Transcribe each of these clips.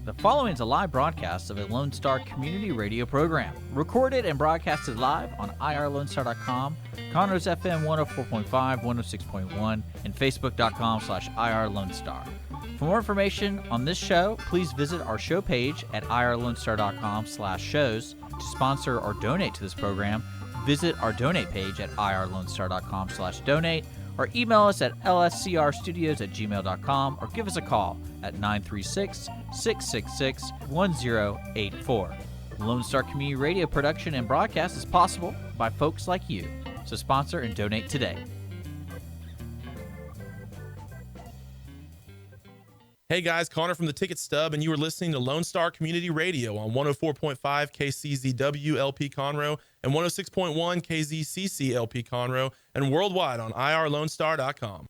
The following is a live broadcast of a Lone Star community radio program, recorded and broadcasted live on irlonestar.com, Conroe's FM 104.5, 106.1, and facebook.com/irlonestar. For more information on this show, please visit our show page at irlonestar.com/shows. To sponsor or donate to this program, visit our donate page at irlonestar.com/donate, or email us at lscrstudios@gmail.com, or give us a call at 936-666-1084. Lone Star Community Radio production and broadcast is possible by folks like you. So sponsor and donate today. Hey guys, Connor from the Ticket Stub, and you are listening to Lone Star Community Radio on 104.5 KCZW LP Conroe and 106.1 KZCC LP Conroe, and worldwide on irlonestar.com.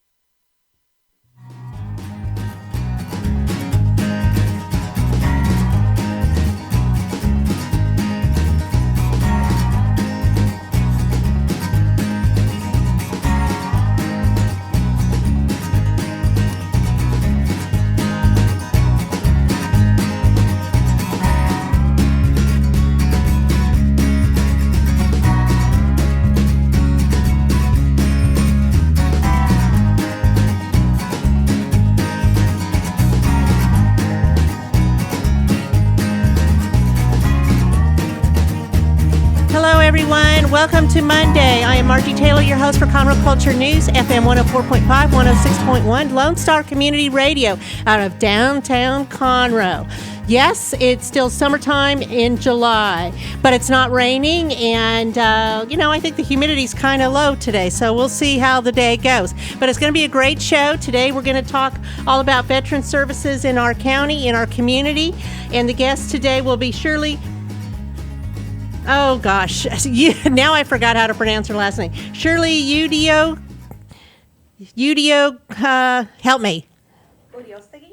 Welcome to Monday. I am Margie Taylor, your host for Conroe Culture News, FM 104.5, 106.1, Lone Star Community Radio out of downtown Conroe. Yes, it's still summertime in July, but it's not raining, and, I think the humidity's kind of low today, so we'll see how the day goes. But it's going to be a great show. Today we're going to talk all about veteran services in our county, in our community, and the guest today will be Shirley. Oh, gosh. Now I forgot how to pronounce her last name. Shirley help me. Uriostegui?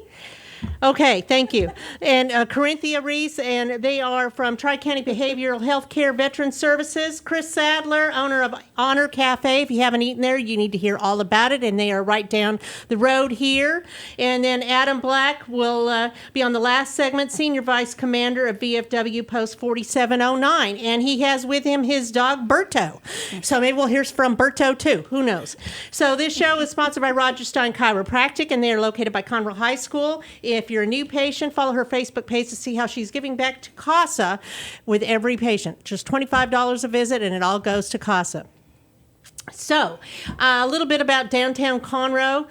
Okay, thank you. And Corynthia, Reece, and they are from Tri-County Behavioral Health Care Veteran Services. Chris Sadler, owner of Honor Cafe. If you haven't eaten there, you need to hear all about it, and they are right down the road here. And then Adam Black will be on the last segment, Senior Vice Commander of VFW Post 4709, and he has with him his dog, Berto. So maybe we'll hear from Berto, too. Who knows? So this show is sponsored by Roger Stein Chiropractic, and they are located by Conroe High School. If you're a new patient, follow her Facebook page to see how she's giving back to CASA with every patient. Just $25 a visit, and it all goes to CASA. So, a little bit about downtown Conroe.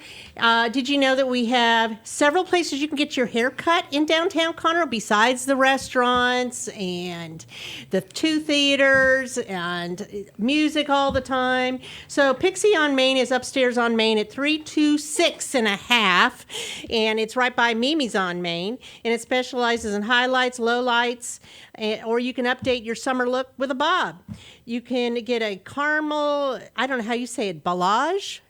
Did you know that we have several places you can get your hair cut in downtown Conroe besides the restaurants and the two theaters and music all the time? So, Pixie on Main is upstairs on Main at 326 and a half, and it's right by Mimi's on Main, and it specializes in highlights, lowlights, or you can update your summer look with a bob. You can get a caramel, I don't know how you say it, balayage,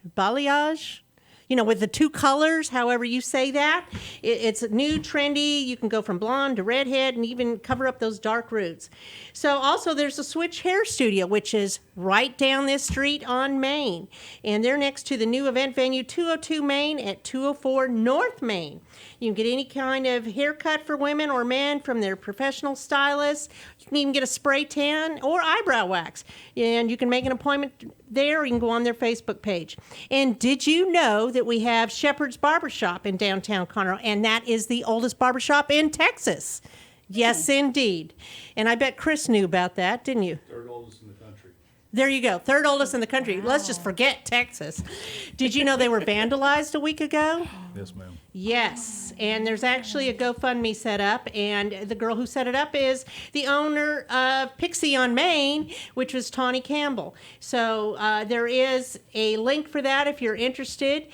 with the two colors, however you say that. It's new, trendy. You can go from blonde to redhead and even cover up those dark roots. So also there's a Switch Hair Studio, which is right down this street on Main. And they're next to the new event venue 202 Main at 204 North Main. You can get any kind of haircut for women or men from their professional stylists. You can even get a spray tan or eyebrow wax. And you can make an appointment there, or you can go on their Facebook page. And did you know that we have Shepherd's Barbershop in downtown Conroe, and that is the oldest barbershop in Texas? Yes, indeed. And I bet Chris knew about that, didn't you? Third oldest in the country. There you go. Third oldest in the country. Wow. Let's just forget Texas. Did you know they were vandalized a week ago? Yes, ma'am. Yes, and there's actually a GoFundMe set up, and the girl who set it up is the owner of Pixie on Main, which was Tawny Campbell. So there is a link for that if you're interested.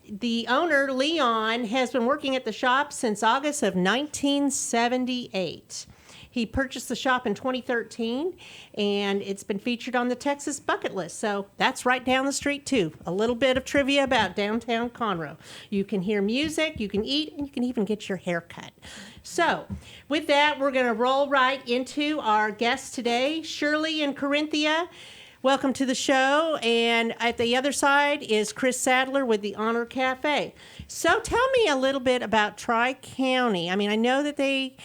The owner, Leon, has been working at the shop since August of 1978. He purchased the shop in 2013, and it's been featured on the Texas bucket list. So that's right down the street, too. A little bit of trivia about downtown Conroe. You can hear music, you can eat, and you can even get your hair cut. So with that, we're going to roll right into our guests today, Shirley and Corynthia. Welcome to the show. And at the other side is Chris Sadler with the Honor Cafe. So tell me a little bit about Tri-County. I mean, I know that they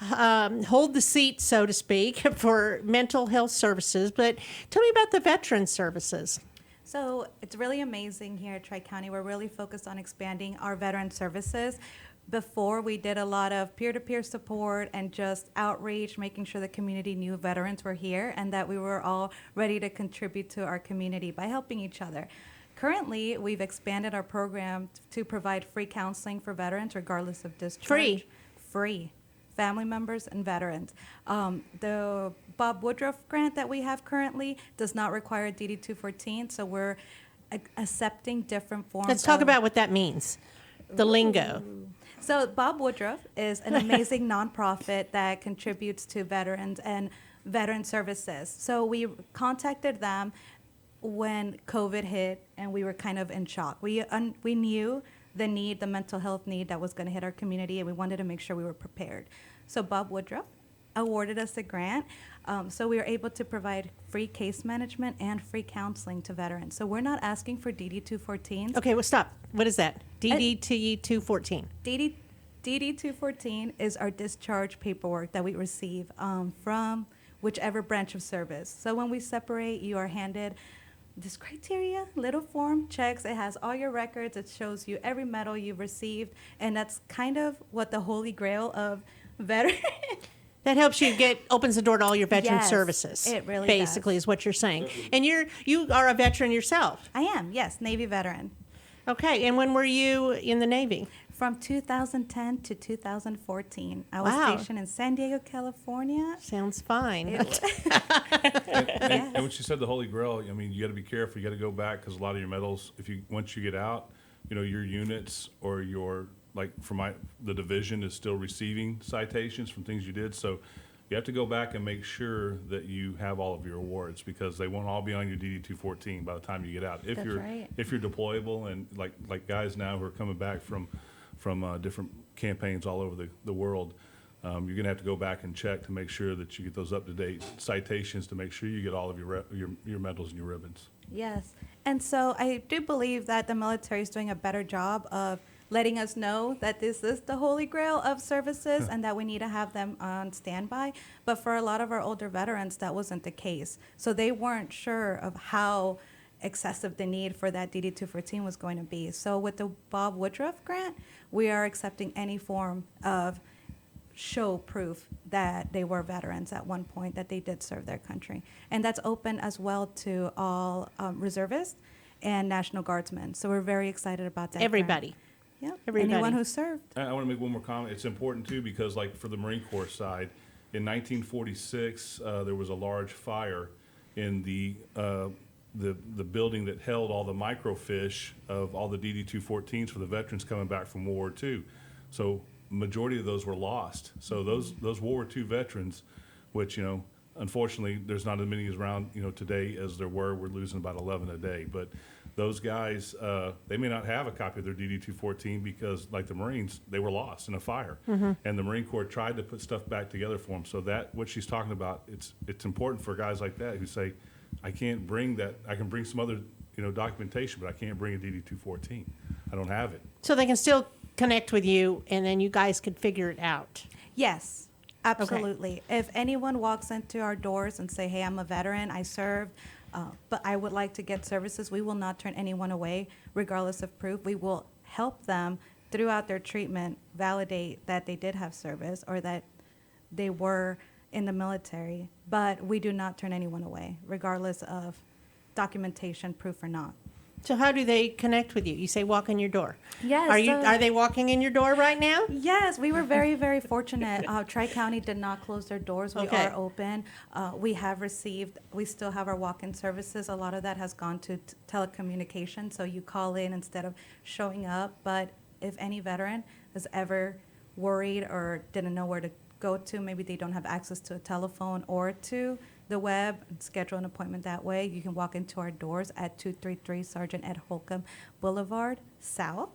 hold the seat, so to speak, for mental health services, but tell me about the veteran services. So it's really amazing here at Tri-County. We're really focused on expanding our veteran services. Before, we did a lot of peer-to-peer support and just outreach, making sure the community knew veterans were here and that we were all ready to contribute to our community by helping each other. Currently, we've expanded our program to provide free counseling for veterans regardless of discharge. Free. Family members and veterans. The Bob Woodruff grant that we have currently does not require DD-214, so we're accepting different forms. Let's talk about what that means, the lingo. So Bob Woodruff is an amazing nonprofit that contributes to veterans and veteran services. So we contacted them when COVID hit, and we were kind of in shock. We knew the need, the mental health need that was going to hit our community, and we wanted to make sure we were prepared. So Bob Woodruff awarded us a grant, so we were able to provide free case management and free counseling to veterans. So we're not asking for DD-214s. Okay, well, stop. What is that? DD-214. DD-214 is our discharge paperwork that we receive from whichever branch of service. So when we separate, you are handed this criteria, little form, checks. It has all your records. It shows you every medal you've received. And that's kind of what the holy grail of veteran. That helps you opens the door to all your veteran Yes, services. it really basically does. is what you're saying. And you are a veteran yourself. I am, yes, Navy veteran. Okay, and when were you in the Navy? From 2010 to 2014. I was Wow. stationed in San Diego, California. Sounds fine. And when she said the Holy Grail, I mean, you got to be careful. You got to go back because a lot of your medals, once you get out, your units or the division is still receiving citations from things you did. So you have to go back and make sure that you have all of your awards because they won't all be on your DD-214 by the time you get out. If That's you're right. if you're deployable and like guys now who are coming back from different campaigns all over the world. You're going to have to go back and check to make sure that you get those up-to-date citations to make sure you get all of your medals and your ribbons. Yes. And so I do believe that the military is doing a better job of letting us know that this is the holy grail of services and that we need to have them on standby. But for a lot of our older veterans, that wasn't the case. So they weren't sure of how excessive the need for that DD-214 was going to be. So with the Bob Woodruff grant, we are accepting any form of show proof that they were veterans at one point, that they did serve their country. And that's open as well to all reservists and National Guardsmen. So we're very excited about that. Everybody. Yeah, Everybody. anyone who served. I want to make one more comment. It's important too because for the Marine Corps side, in 1946 there was a large fire in the building that held all the microfiche of all the DD-214s for the veterans coming back from World War II. So majority of those were lost. So those World War II veterans, which unfortunately there's not as many around today as there were. We're losing about 11 a day, but those guys they may not have a copy of their DD-214 because, like the Marines, they were lost in a fire, and the Marine Corps tried to put stuff back together for them. So that what she's talking about, it's important for guys like that who say, I can't bring that. I can bring some other documentation, but I can't bring a DD-214. I don't have it. So they can still connect with you, and then you guys could figure it out. Yes, absolutely. If anyone walks into our doors and say, hey, I'm a veteran, I served, but I would like to get services, we will not turn anyone away, regardless of proof. We will help them throughout their treatment validate that they did have service or that they were in the military, but we do not turn anyone away, regardless of documentation, proof or not. So how do they connect with you? You say walk in your door. Yes. Are they walking in your door right now? Yes, we were very, very fortunate. Tri-County did not close their doors. We Okay. are open. We still have our walk-in services. A lot of that has gone to telecommunication, so you call in instead of showing up. But if any veteran is ever worried or didn't know where to go to, maybe they don't have access to a telephone or to the web, and schedule an appointment that way, you can walk into our doors at 233 Sergeant Ed Holcomb Boulevard South.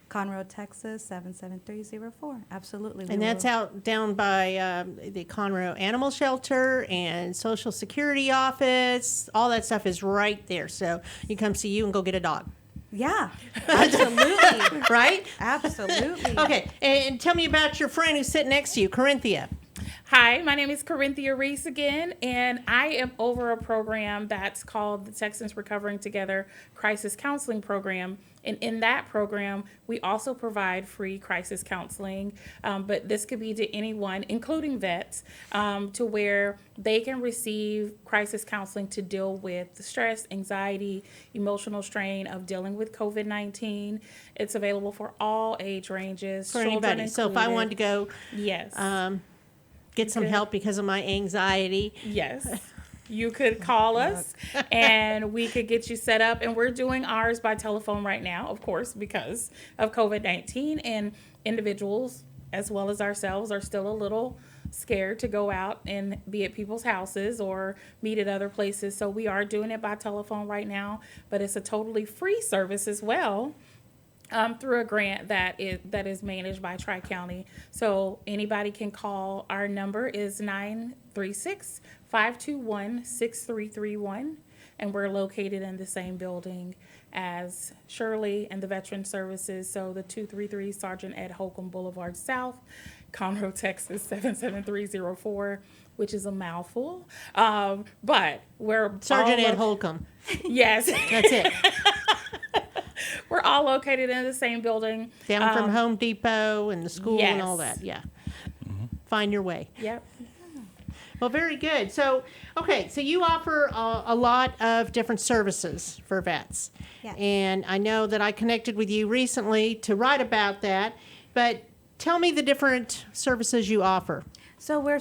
Conroe, Texas, 77304. Absolutely. And that's out down by the Conroe Animal Shelter and Social Security Office. All that stuff is right there. So you come see you and go get a dog. Yeah, absolutely. Right? Absolutely. Okay. And tell me about your friend who's sitting next to you, Corynthia. Hi, my name is Corynthia Reece again, and I am over a program that's called the Texans Recovering Together Crisis Counseling Program. And in that program, we also provide free crisis counseling, but this could be to anyone, including vets, to where they can receive crisis counseling to deal with the stress, anxiety, emotional strain of dealing with COVID-19. It's available for all age ranges, For children anybody. So if I included. wanted to go Yes. get some help because of my anxiety. Yes. You could call us and we could get you set up. And we're doing ours by telephone right now, of course, because of COVID-19. And individuals, as well as ourselves, are still a little scared to go out and be at people's houses or meet at other places. So we are doing it by telephone right now, but it's a totally free service as well. Through a grant that is managed by Tri-County. So anybody can call. Our number is 936-521-6331, and we're located in the same building as Shirley and the Veteran Services. So the 233 Sergeant Ed Holcomb Boulevard South, Conroe, Texas 77304, which is a mouthful. But we're Sergeant Ed Holcomb. Yes. That's it. We're all located in the same building. Down from Home Depot and the school and all yes. that. Yeah. Find your way. Yep. Well, very good. So, okay, so you offer a lot of different services for vets. Yes. And I know that I connected with you recently to write about that, but tell me the different services you offer. So we're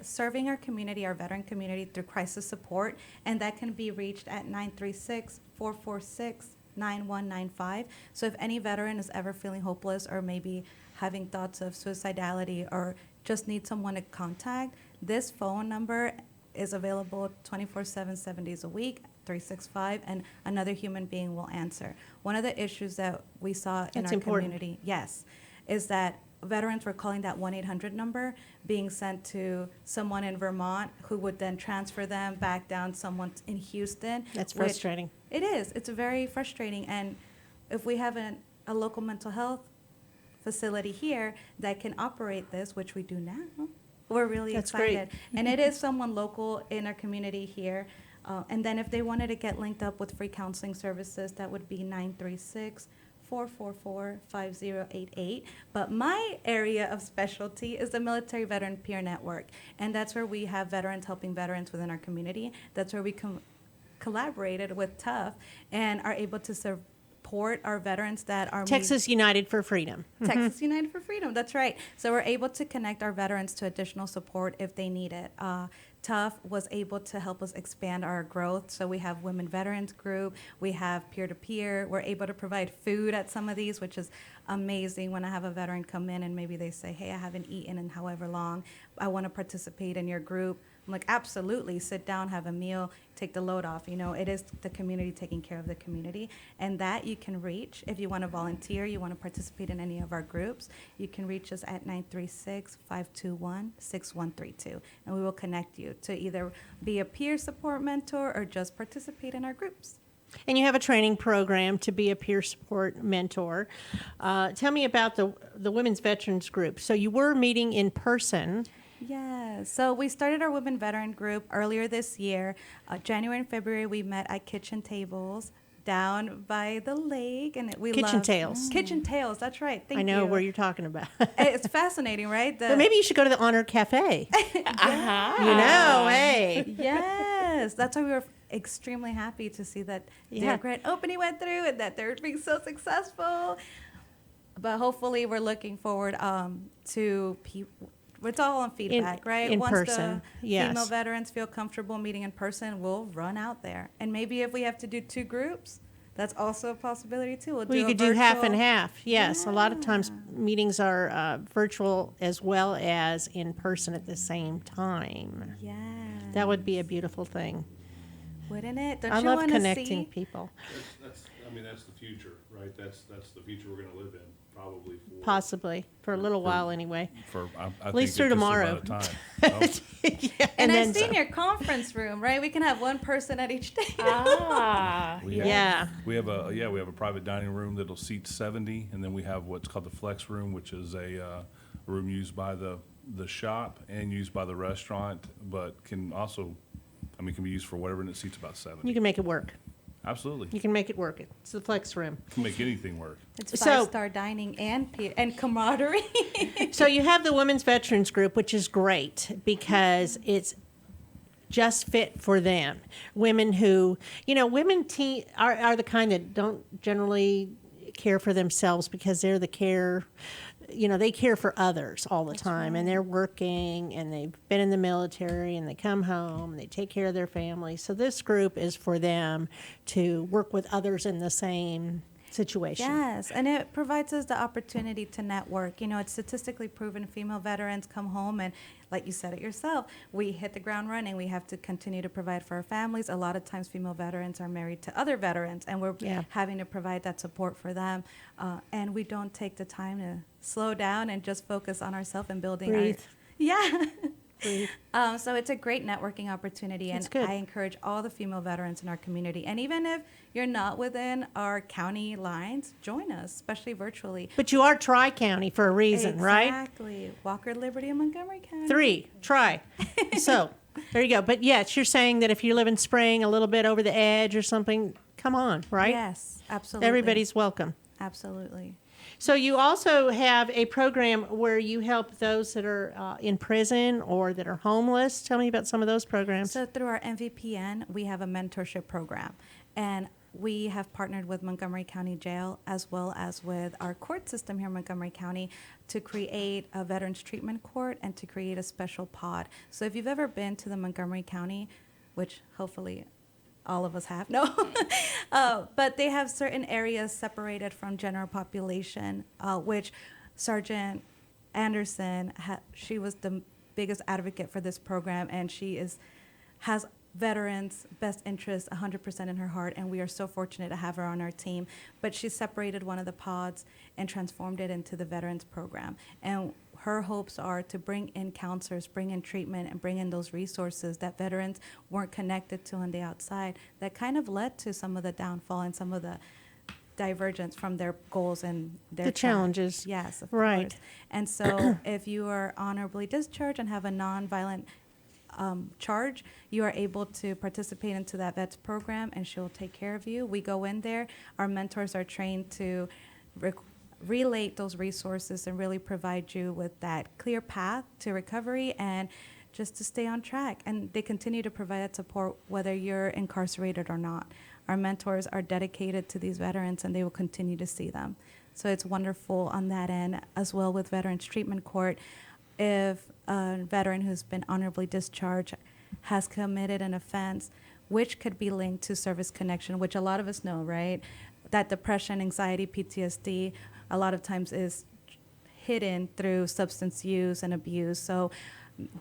serving our community, our veteran community, through crisis support, and that can be reached at 936-446-9195. So if any veteran is ever feeling hopeless or maybe having thoughts of suicidality or just need someone to contact, this phone number is available 24/7, 7 days a week, 365, and another human being will answer. One of the issues that we saw in That's our important. community, yes, is that veterans were calling that 1-800 number, being sent to someone in Vermont who would then transfer them back down someone in Houston. That's which- frustrating. It is. It's very frustrating. And if we have a local mental health facility here that can operate this, which we do now, we're really That's excited. great. And it is someone local in our community here. And then if they wanted to get linked up with free counseling services, that would be 936-444-5088. But my area of specialty is the Military Veteran Peer Network. And that's where we have veterans helping veterans within our community. That's where we collaborated with TUF and are able to support our veterans that are Texas United for Freedom. Texas United for Freedom, that's right. So we're able to connect our veterans to additional support if they need it. TUF was able to help us expand our growth. So we have Women Veterans Group, we have peer-to-peer. We're able to provide food at some of these, which is amazing when I have a veteran come in and maybe they say, hey, I haven't eaten in however long. I want to participate in your group. I'm like, absolutely, sit down, have a meal, take the load off. You know, it is the community taking care of the community. And that you can reach if you want to volunteer, you want to participate in any of our groups, you can reach us at 936-521-6132. And we will connect you to either be a peer support mentor or just participate in our groups. And you have a training program to be a peer support mentor. Tell me about the Women's Veterans Group. So you were meeting in person. Yeah, so we started our Women Veteran Group earlier this year. January and February, we met at kitchen tables down by the lake, and we Kitchen loved- Tales. Kitchen Tales, that's right. Thank you. I know where you're talking about. It's fascinating, right? But maybe you should go to the Honor Cafe. You know, hey. Yes, that's why we were extremely happy to see that Yeah. their grand opening went through and that they're being so successful. But hopefully, we're looking forward to people. It's all on feedback, right? in Once person, the yes. female veterans feel comfortable meeting in person, we'll run out there. And maybe if we have to do 2 groups, that's also a possibility too. Well, do you a could do half and virtual- half. Yes, a lot of times meetings are virtual as well as in person at the same time. Yeah. That would be a beautiful thing. Wouldn't it? Don't I you love wanna connecting see? people. That's I mean, that's the future, right? That's the future we're gonna live in, probably for. Possibly, for a little while anyway. At least through tomorrow. And then I've seen your conference room, right? We can have one person at each table. Ah, We have a private dining room that'll seat 70, and then we have what's called the flex room, which is a room used by the shop and used by the restaurant, but can also, can be used for whatever, and it seats about 70. You can make it work. Absolutely. You can make it work. It's the flex room. Can make anything work. It's So- 5-star dining and camaraderie. So you have the Women's Veterans Group, which is great because it's just fit for them. Women who, women are the kind that don't generally care for themselves because they're the care, they care for others all the time, and they're working, and they've been in the military, and they come home, and they take care of their family. So this group is for them to work with others in the same situation. Yes, and it provides us the opportunity to network. It's statistically proven female veterans come home and, like you said it yourself, we hit the ground running. We have to continue to provide for our families. A lot of times female veterans are married to other veterans, and we're having to provide that support for them. And we don't take the time to slow down and just focus on ourselves and building Breathe. So it's a great networking opportunity, and That's good. I encourage all the female veterans in our community. And even if you're not within our county lines, join us, especially virtually. But you are Tri-County for a reason, right? Exactly. Walker, Liberty, and Montgomery County. 3, try. So there you go. But yes, you're saying that if you live in Spring, a little bit over the edge or something, come on, right? Yes, absolutely. Everybody's welcome. Absolutely. So you also have a program where you help those that are in prison or that are homeless. Tell me about some of those programs. So through our MVPN, we have a mentorship program, and we have partnered with Montgomery County Jail as well as with our court system here in Montgomery County to create a veterans treatment court and to create a special pod. So if you've ever been to the Montgomery County, which hopefully all of us have, but they have certain areas separated from general population, which Sergeant Anderson, she was the biggest advocate for this program, and she has veterans' best interests 100% in her heart, and we are so fortunate to have her on our team. But she separated one of the pods and transformed it into the veterans program. And her hopes are to bring in counselors, bring in treatment, and bring in those resources that veterans weren't connected to on the outside that kind of led to some of the downfall and some of the divergence from their goals and their challenges. Yes, of Right. course. And so if you are honorably discharged and have a nonviolent charge, you are able to participate into that VETS program, and she'll take care of you. We go in there. Our mentors are trained to relate those resources and really provide you with that clear path to recovery and just to stay on track. And they continue to provide that support whether you're incarcerated or not. Our mentors are dedicated to these veterans, and they will continue to see them. So it's wonderful on that end, as well with Veterans Treatment Court. If a veteran who's been honorably discharged has committed an offense, which could be linked to service connection, which a lot of us know, right? That depression, anxiety, PTSD, a lot of times is hidden through substance use and abuse. So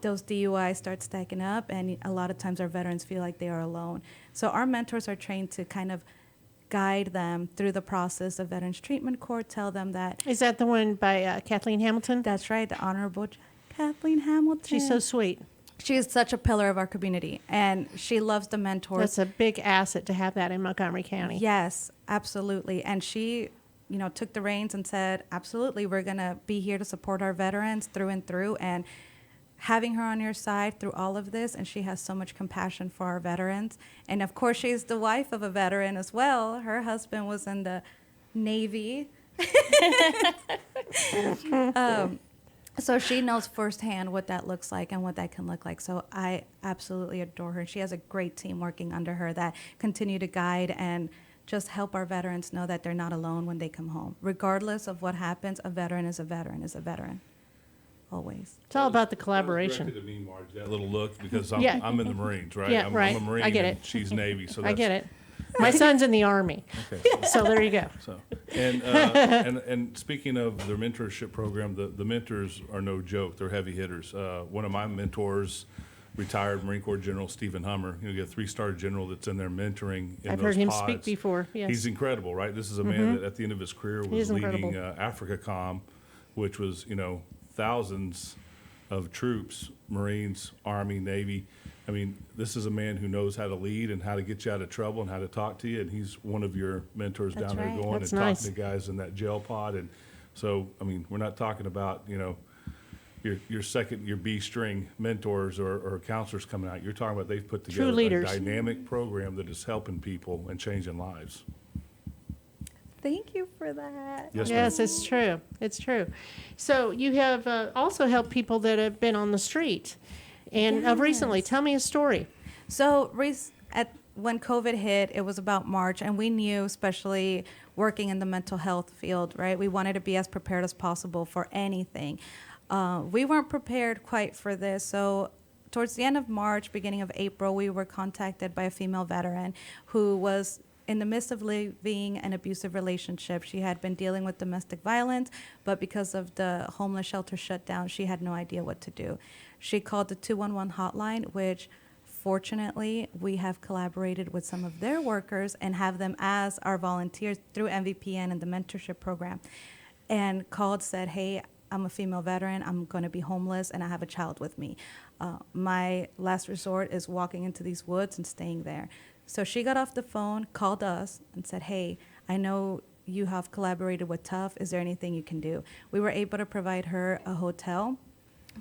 those DUIs start stacking up, and a lot of times our veterans feel like they are alone. So our mentors are trained to kind of guide them through the process of Veterans Treatment Court, tell them that. Is that the one by Kathleen Hamilton? That's right, the Honorable Kathleen Hamilton. She's so sweet. She is such a pillar of our community, and she loves the mentors. That's a big asset to have that in Montgomery County. Yes, absolutely. And she, took the reins and said, absolutely, we're going to be here to support our veterans through and through. And having her on your side through all of this, and she has so much compassion for our veterans. And of course, she's the wife of a veteran as well. Her husband was in the Navy. So she knows firsthand what that looks like and what that can look like. So I absolutely adore her. She has a great team working under her that continue to guide and just help our veterans know that they're not alone when they come home. Regardless of what happens, a veteran is a veteran is a veteran. Always. It's all about the That was collaboration. directed to me, Marge, that little look, because I'm in the Marines, right? Yeah, right. I'm a Marine. I get and it. She's Navy, so I that's, get it. My son's in the Army, Okay. so there you go. So, and speaking of their mentorship program, the mentors are no joke. They're heavy hitters. One of my mentors retired Marine Corps General Stephen Hummer. You get a 3-star general that's in there mentoring in I've those heard him pods. speak before, yes. He's incredible, right? This is a man that at the end of his career was is leading incredible. AfricaCom, which was, thousands of troops, Marines, Army, Navy. I mean, this is a man who knows how to lead and how to get you out of trouble and how to talk to you. And he's one of your mentors That's down there right. going That's and nice. talking to guys in that jail pod. And so, I mean, we're not talking about, your B string mentors or counselors coming out. You're talking about they've put together a leaders. dynamic program that is helping people and changing lives. Thank you for that. Yes, Yes, it's true. It's true. So you have also helped people that have been on the street. And recently, Yes. tell me a story. So when COVID hit, it was about March, and we knew, especially working in the mental health field, right? We wanted to be as prepared as possible for anything. We weren't prepared quite for this, so towards the end of March, beginning of April, we were contacted by a female veteran who was in the midst of living an abusive relationship. She had been dealing with domestic violence, but because of the homeless shelter shutdown, she had no idea what to do. She called the 211 hotline, which fortunately we have collaborated with some of their workers and have them as our volunteers through MVPN and the mentorship program, and called, said, hey, I'm a female veteran, I'm going to be homeless, and I have a child with me. My last resort is walking into these woods and staying there. So she got off the phone, called us, and said, hey, I know you have collaborated with Tough. Is there anything you can do? We were able to provide her a hotel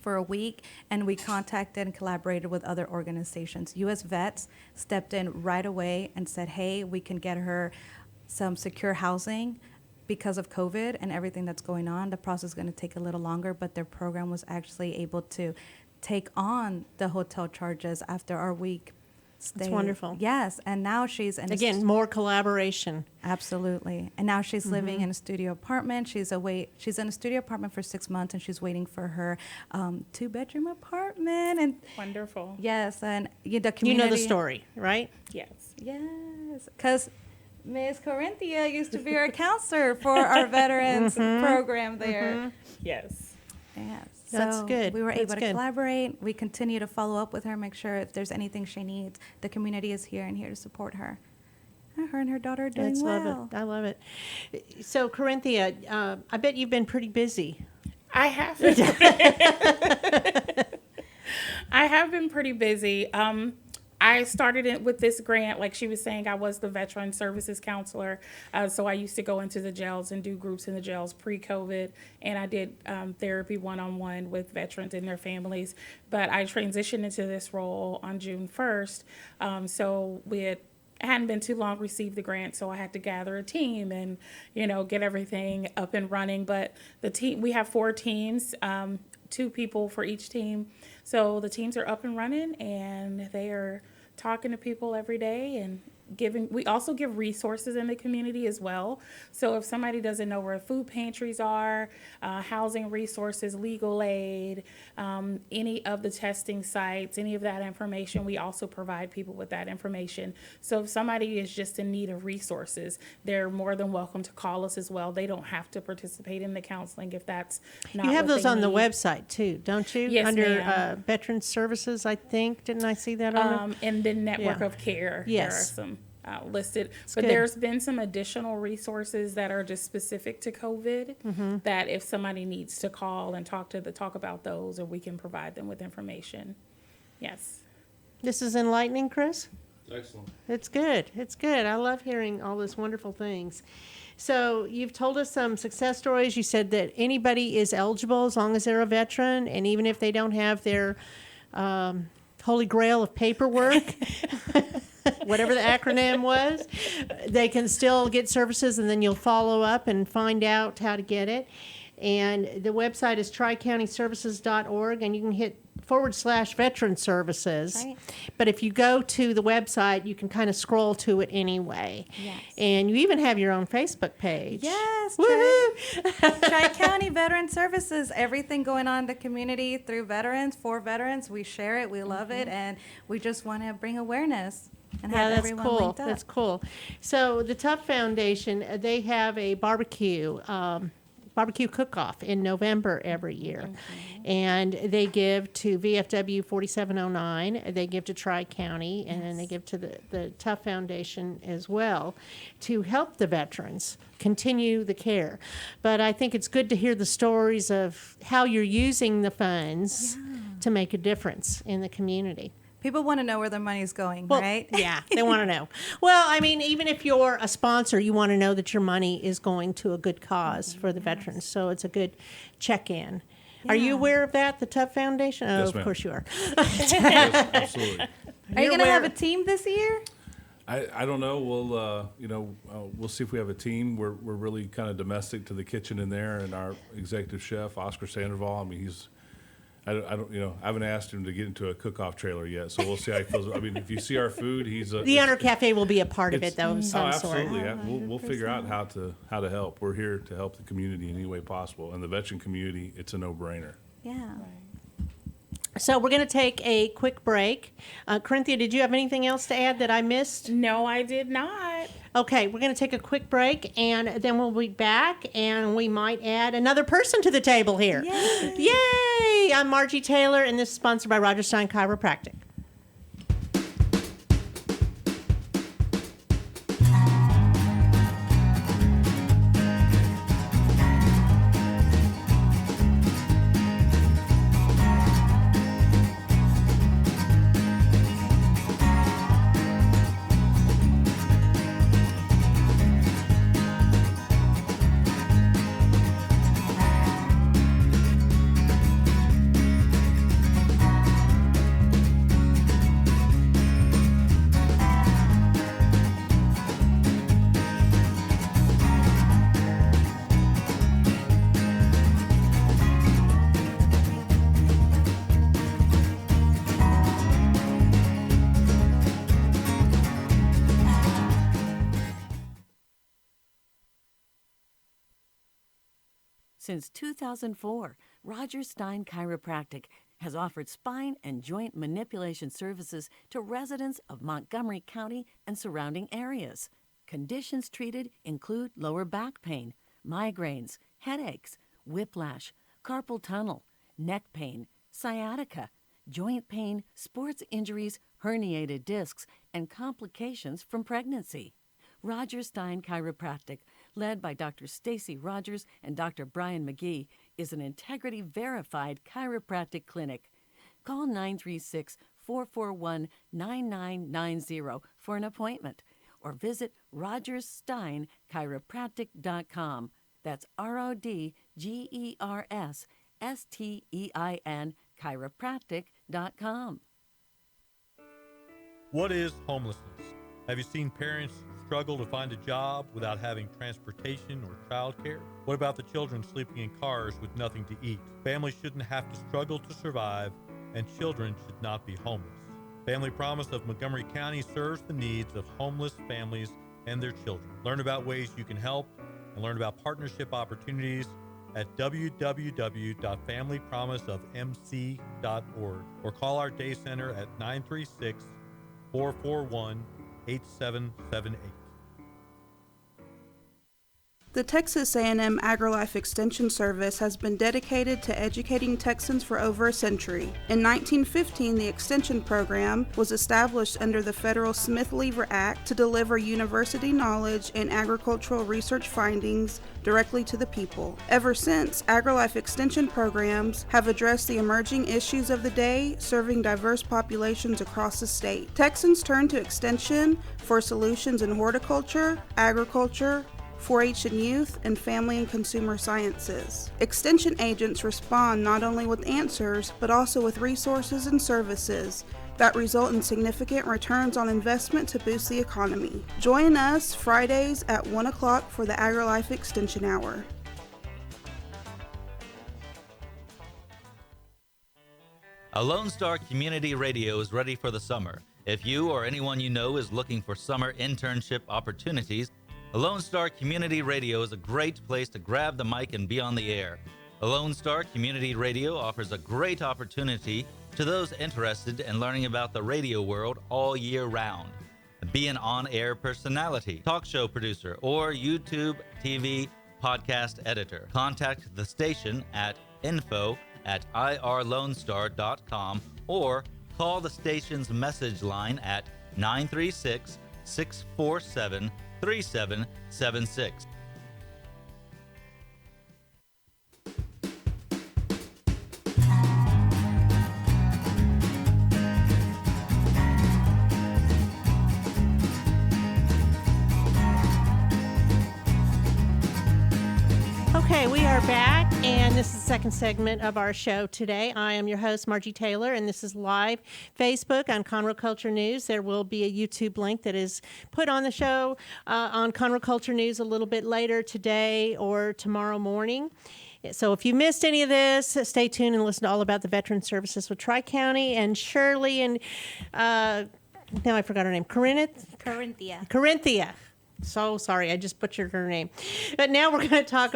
for a week, and we contacted and collaborated with other organizations. U.S. Vets stepped in right away and said, hey, we can get her some secure housing. Because of COVID and everything that's going on, the process is going to take a little longer, but their program was actually able to take on the hotel charges after our week stay. That's wonderful. Yes, and now she's in Again, more collaboration. absolutely. And now she's living in a studio apartment. She's in a studio apartment for 6 months, and she's waiting for her 2-bedroom apartment. And Wonderful. yes, and the You community. know the story, right? Yes. Yes, because Ms. Corynthia used to be our counselor for our veterans program there. Yes. Yes. That's So good. We were That's able to good. collaborate. We continue to follow up with her, make sure if there's anything she needs, the community is here and here to support her. And her and her daughter are doing That's well. love it. I love it. So, Corynthia, I bet you've been pretty busy. I have. I have been pretty busy. I started it with this grant, like she was saying. I was the veteran services counselor, so I used to go into the jails and do groups in the jails pre-COVID, and I did therapy one-on-one with veterans and their families. But I transitioned into this role on June 1st, so it hadn't been too long received the grant, so I had to gather a team and get everything up and running. But the team, we have 4 teams, 2 people for each team. So the teams are up and running, and they are talking to people every day and we also give resources in the community as well. So if somebody doesn't know where food pantries are, housing resources, legal aid, any of the testing sites, any of that information, we also provide people with that information. So if somebody is just in need of resources, they're more than welcome to call us as well. They don't have to participate in the counseling if that's not You have what those they on the need. website too, don't you? Yes, Under ma'am. Veteran Services, I think. Didn't I see that on there? And then network Yeah. of care. Yes. There are some listed, but good. there's been some additional resources that are just specific to COVID that if somebody needs to call and talk about those, or we can provide them with information. Yes. This is enlightening, Chris. Excellent. It's good. It's good. I love hearing all these wonderful things. So you've told us some success stories. You said that anybody is eligible as long as they're a veteran, and even if they don't have their holy grail of paperwork, whatever the acronym was, they can still get services, and then you'll follow up and find out how to get it. And the website is tricountyservices.org, and you can hit /veteran services. Right. But if you go to the website, you can kind of scroll to it anyway. Yes. And you even have your own Facebook page. Yes, Woohoo! Tri-County Veteran Services, everything going on in the community through veterans, for veterans. We share it, we love it, and we just want to bring awareness and Yeah, have that's everyone cool. linked up. That's cool. So the Tough Foundation, they have a barbecue. barbecue cook-off in November every year. And they give to VFW 4709, they give to Tri-County, and then they give to the Tough Foundation as well to help the veterans continue the care. But I think it's good to hear the stories of how you're using the funds to make a difference in the community. People want to know where their money's going, Well, right? Yeah, they want to know. Well, I mean, even if you're a sponsor, you want to know that your money is going to a good cause for the veterans. So it's a good check-in. Are you aware of that, the Tough Foundation? Oh, Yes, of ma'am. course you are. Yes, absolutely. Are you going to have a team this year? I don't know. We'll see if we have a team. We're really kind of domestic to the kitchen in there, and our executive chef, Oscar Sandoval. I mean, I haven't asked him to get into a cook-off trailer yet, so we'll see how he feels. I mean, if you see our food, The Honor Cafe will be a part of it, though, of some sort. absolutely. We'll figure out how to help. We're here to help the community in any way possible, and the veteran community, it's a no-brainer. Yeah. So we're going to take a quick break. Corynthia, did you have anything else to add that I missed? No, I did not. Okay, we're going to take a quick break, and then we'll be back, and we might add another person to the table here. Yay! Yay! I'm Margie Taylor, and this is sponsored by Roger Stein Chiropractic. Since 2004, Roger Stein Chiropractic has offered spine and joint manipulation services to residents of Montgomery County and surrounding areas. Conditions treated include lower back pain, migraines, headaches, whiplash, carpal tunnel, neck pain, sciatica, joint pain, sports injuries, herniated discs, and complications from pregnancy. Roger Stein Chiropractic, led by Dr. Stacy Rogers and Dr. Brian McGee, is an integrity-verified chiropractic clinic. Call 936-441-9990 for an appointment, or visit rogerssteinchiropractic.com. That's RODGERSSTEIN chiropractic.com. What is homelessness? Have you seen parents struggle to find a job without having transportation or childcare? What about the children sleeping in cars with nothing to eat? Families shouldn't have to struggle to survive, and children should not be homeless. Family Promise of Montgomery County serves the needs of homeless families and their children. Learn about ways you can help and learn about partnership opportunities at www.familypromiseofmc.org, or call our day center at 936-441-8778. The Texas A&M AgriLife Extension Service has been dedicated to educating Texans for over a century. In 1915, the Extension Program was established under the federal Smith-Lever Act to deliver university knowledge and agricultural research findings directly to the people. Ever since, AgriLife Extension programs have addressed the emerging issues of the day, serving diverse populations across the state. Texans turn to Extension for solutions in horticulture, agriculture, 4-H and youth, and family and consumer sciences. Extension agents respond not only with answers, but also with resources and services that result in significant returns on investment to boost the economy. Join us Fridays at 1 o'clock for the AgriLife Extension Hour. A Lone Star Community Radio is ready for the summer. If you or anyone you know is looking for summer internship opportunities, a Lone Star Community Radio is a great place to grab the mic and be on the air. A Lone Star Community Radio offers a great opportunity to those interested in learning about the radio world all year round. Be an on-air personality, talk show producer, or YouTube, TV, podcast editor. Contact the station at info@irlonestar.com or call the station's message line at 936-647-3776. Okay, we are back, and this is the second segment of our show today. I am your host, Margie Taylor, and this is live Facebook on Conroe Culture News. There will be a YouTube link that is put on the show on Conroe Culture News a little bit later today or tomorrow morning. So if you missed any of this, stay tuned and listen to all about the Veteran Services with Tri-County and Shirley and, now I forgot her name, Corynthia. So sorry, I just butchered her name. But now we're going to talk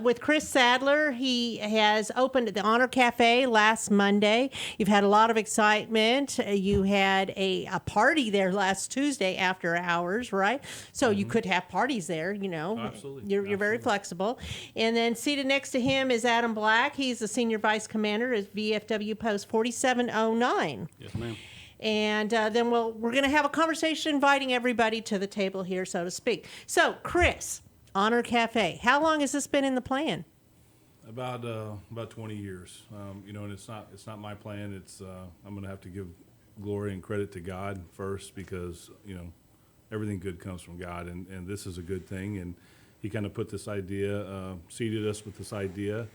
with Chris Sadler. He has opened the Honor Cafe last Monday. You've had a lot of excitement. You had a party there last Tuesday after hours, right? So you could have parties there, you know. Absolutely. You're very flexible. And then seated next to him is Adam Black. He's the Senior Vice Commander at VFW Post 4709. Yes, ma'am. And then we're going to have a conversation inviting everybody to the table here, so to speak. So, Chris, Honor Cafe, how long has this been in the plan? About 20 years. You know, and it's not my plan. It's I'm going to have to give glory and credit to God first, because, you know, everything good comes from God, and this is a good thing. And he kind of put this idea, seeded us with this idea,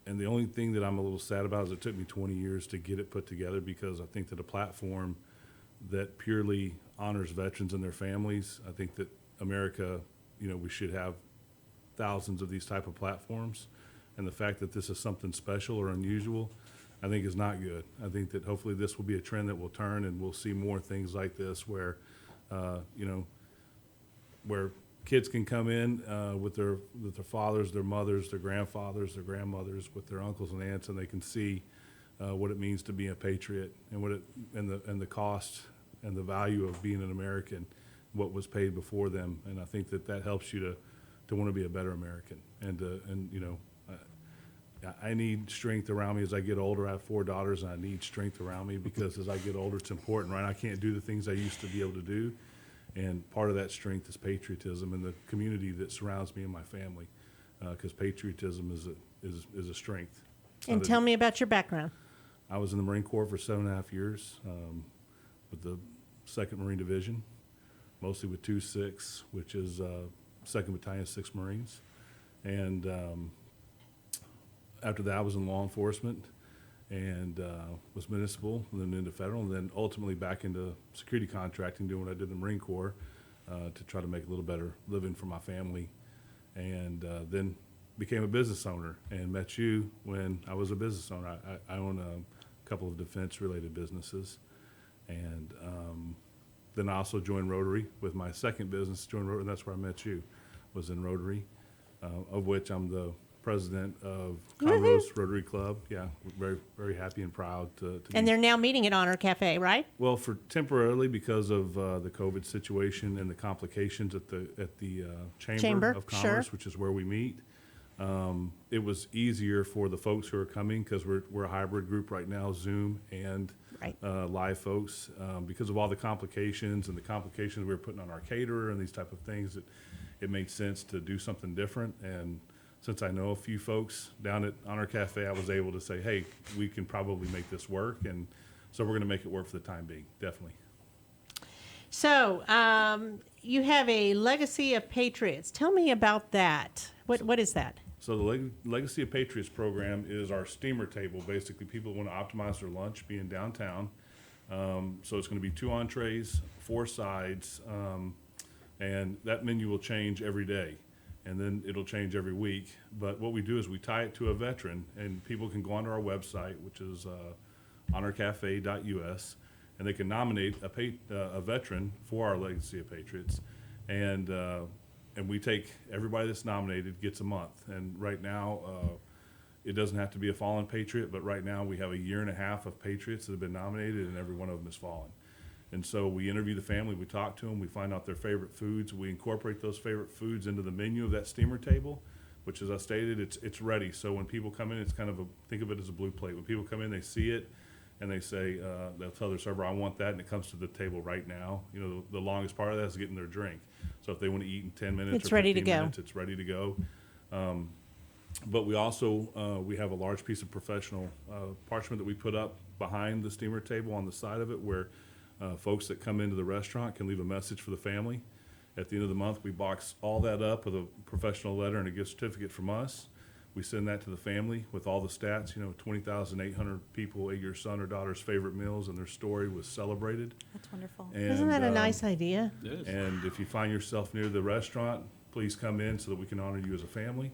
and the only thing that I'm a little sad about is it took me 20 years to get it put together, because I think that a platform that purely honors veterans and their families, I think that America, you know, we should have thousands of these type of platforms. And the fact that this is something special or unusual, I think is not good. I think that hopefully this will be a trend that will turn, and we'll see more things like this where, you know, where kids can come in with their fathers, their mothers, their grandfathers, their grandmothers, with their uncles and aunts, and they can see what it means to be a patriot, and and the cost and the value of being an American, what was paid before them. And I think that helps you to want to be a better American. And you know, I need strength around me as I get older. I have 4 daughters, and I need strength around me, because as I get older, it's important, right? I can't do the things I used to be able to do. And part of that strength is patriotism and the community that surrounds me and my family, because patriotism is a strength. And tell me about your background. I was in the Marine Corps for 7.5 years with the 2nd Marine Division, mostly with 2-6, which is 2nd Battalion, 6th Marines. And after that, I was in law enforcement, and was municipal, and then into federal, and then ultimately back into security contracting, doing what I did in the Marine Corps to try to make a little better living for my family. And then became a business owner, and met you when I was a business owner. I own a couple of defense-related businesses. And then I also joined Rotary with my second business, joined Rotary, and that's where I met you, was in Rotary, of which I'm the president of Conroe's Rotary Club. Yeah, we're very, very happy and proud to And they're now meeting at Honor Cafe, right? Well, for temporarily, because of the COVID situation and the complications at the Chamber of Commerce, sure. which is where we meet. It was easier for the folks who are coming, because we're a hybrid group right now, Zoom and Right. Live folks, because of all the complications and the complications we were putting on our caterer and these type of things. It made sense to do something different. And since I know a few folks down at Honor Cafe, I was able to say, hey, we can probably make this work. And so we're going to make it work for the time being, definitely. So you have a Legacy of Patriots. Tell me about that. What is that? So the Legacy of Patriots program is our steamer table. Basically, people want to optimize their lunch being downtown. So it's going to be 2 entrees, 4 sides, and that menu will change every day. And then it'll change every week. But what we do is we tie it to a veteran, and people can go onto our website, which is honorcafe.us, and they can nominate a veteran for our Legacy of Patriots. And we take everybody that's nominated gets a month. And right now, it doesn't have to be a fallen patriot, but right now we have a 1.5 years of patriots that have been nominated, and every one of them has fallen. And so we interview the family, we talk to them, we find out their favorite foods, we incorporate those favorite foods into the menu of that steamer table, which, as I stated, it's ready. So when people come in, it's kind of think of it as a blue plate. When people come in, they see it, and they say, they'll tell their server, I want that, and it comes to the table right now. You know, the longest part of that is getting their drink. So if they want to eat in 10 minutes It's or ready 15 to go. minutes, it's ready to go. But we also, we have a large piece of professional parchment that we put up behind the steamer table on the side of it where folks that come into the restaurant can leave a message for the family. At the end of the month, we box all that up with a professional letter and a gift certificate from us. We send that to the family with all the stats, 20,800 people ate your son or daughter's favorite meals and their story was celebrated. That's wonderful. And, Isn't that a nice idea? It is. and if you find yourself near the restaurant, please come in so that we can honor you as a family.